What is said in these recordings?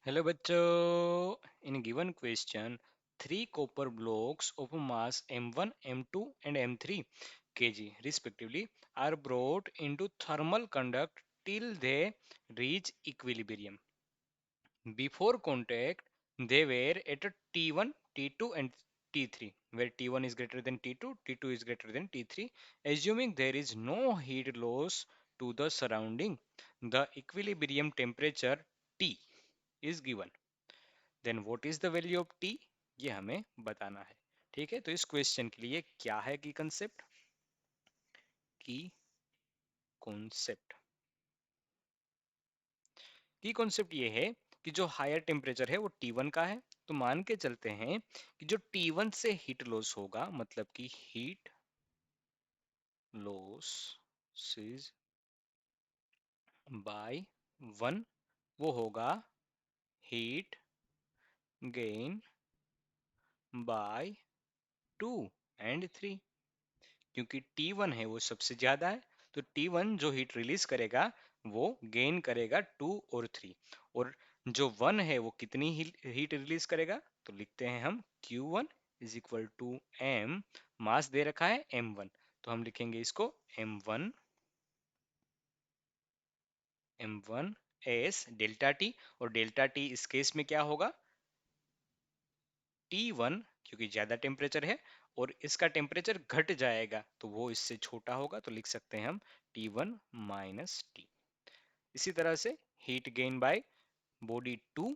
Hello bachcho. In a given question, three copper blocks of mass m1, m2 and m3 kg respectively are brought into thermal conduct till they reach equilibrium. Before contact, they were at a T1, T2 and T3, where T1 is greater than T2, T2 is greater than T3. Assuming there is no heat loss to the surrounding, the equilibrium temperature T is given. Then what is the value of T, ये हमें बताना है। ठीक है, तो इस question के लिए क्या है की कंसेप्ट, की कॉन्सेप्ट की कॉन्सेप्ट ये है कि जो हायर टेम्परेचर है वो T1 का है, तो मान के चलते हैं कि जो T1 से हीट लॉस होगा, मतलब कि हीट लॉस इज बाय 1, वो होगा हीट गेन बाय 2 एंड 3। क्योंकि T1 है वो सबसे ज्यादा है, तो T1 जो हीट रिलीज करेगा वो गेन करेगा 2 और 3, और जो 1 है वो कितनी हीट रिलीज करेगा, तो लिखते हैं हम Q1 is equal to M, mass दे रखा है M1, तो हम लिखेंगे इसको M1 M1 s delta t, और डेल्टा टी इस केस में क्या होगा, T1, क्योंकि ज्यादा टेम्परेचर है और इसका टेम्परेचर घट जाएगा तो वो इससे छोटा होगा, तो लिख सकते हैं हम T1 माइनस टी। इसी तरह से heat gain by body 2,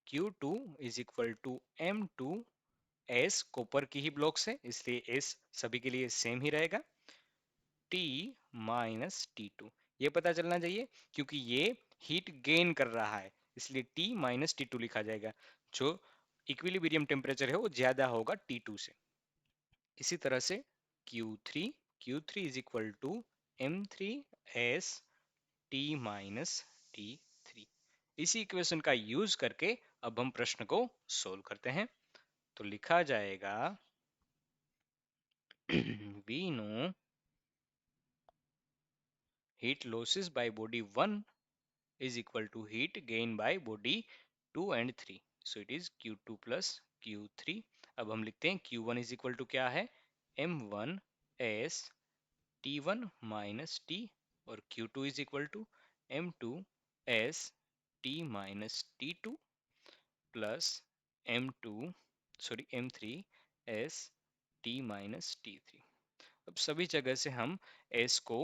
Q2 is equal to M2 S, copper की ही ब्लॉक्स है इसलिए S सभी के लिए सेम ही रहेगा, T माइनस T2। ये पता चलना चाहिए क्योंकि ये हीट गेन कर रहा है, इसलिए T माइनस T2 लिखा जाएगा। जो इक्विलिब्रियम टेम्परेचर है वो ज्यादा होगा T2 से। इसी तरह से Q3, Q3 is equal to M3S T minus T3। इसी इक्वेशन का यूज करके अब हम प्रश्न को सोल्व करते हैं, तो लिखा जाएगा we know heat losses by body 1 is equal to heat gain by body 2 and 3, so it is Q2 plus Q3। अब हम लिखते हैं Q1 is equal to क्या है, M1 S T1 minus T, और Q2 is equal to M2 S T minus T2 plus M2 sorry M3 S T minus T3। अब सभी जगह से हम S को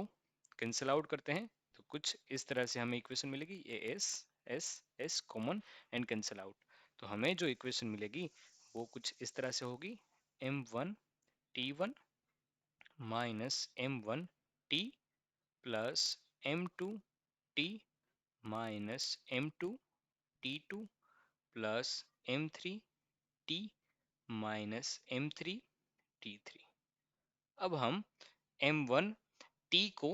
कैंसिल आउट करते हैं, तो कुछ इस तरह से हमें इक्वेशन मिलेगी, ये S S S common and cancel out, तो हमें जो इक्वेशन मिलेगी वो कुछ इस तरह से होगी, M1 T1 minus M1 T plus M2 T minus M2 T2 plus M3 T minus M3 T3। अब हम M1 T को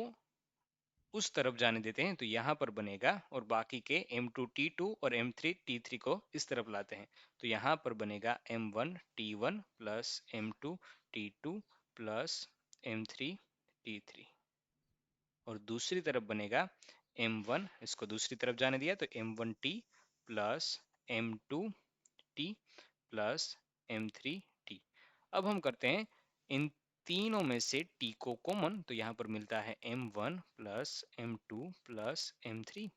उस तरफ जाने देते हैं, तो यहाँ पर बनेगा, और बाकी के M2 T2 और M3 T3 को इस तरफ लाते हैं, तो यहाँ पर बनेगा M1 T1 plus M2 T2 plus M3 T3, और दूसरी तरफ बनेगा M1, इसको दूसरी तरफ जाने दिया तो M1T plus M2T plus M3T। अब हम करते हैं इन तीनों में से T को कॉमन, तो यहाँ पर मिलता है M1 plus M2 plus M3,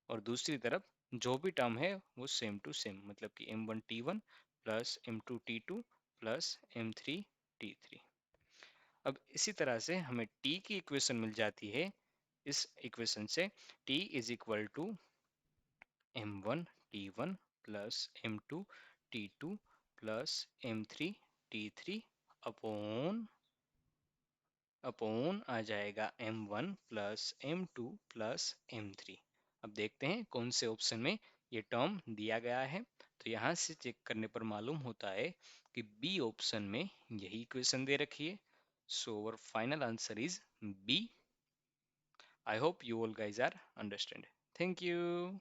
और दूसरी तरफ जो भी टर्म है वो सेम टू सेम, मतलब कि M1T1 plus M2T2 plus M3T3। अब इसी तरह से हमें T की इक्वेशन मिल जाती है, इस इक्वेशन से T is equal to M1T1 plus M2T2 plus M3T3 upon upon आ जाएगा M1 plus M2 plus M3। अब देखते हैं कौन से ऑप्शन में ये टर्म दिया गया है, तो यहाँ से चेक करने पर मालूम होता है कि बी ऑप्शन में यही इक्वेशन दे रखी है, so our final answer is B। I hope you all guys are understand. Thank you.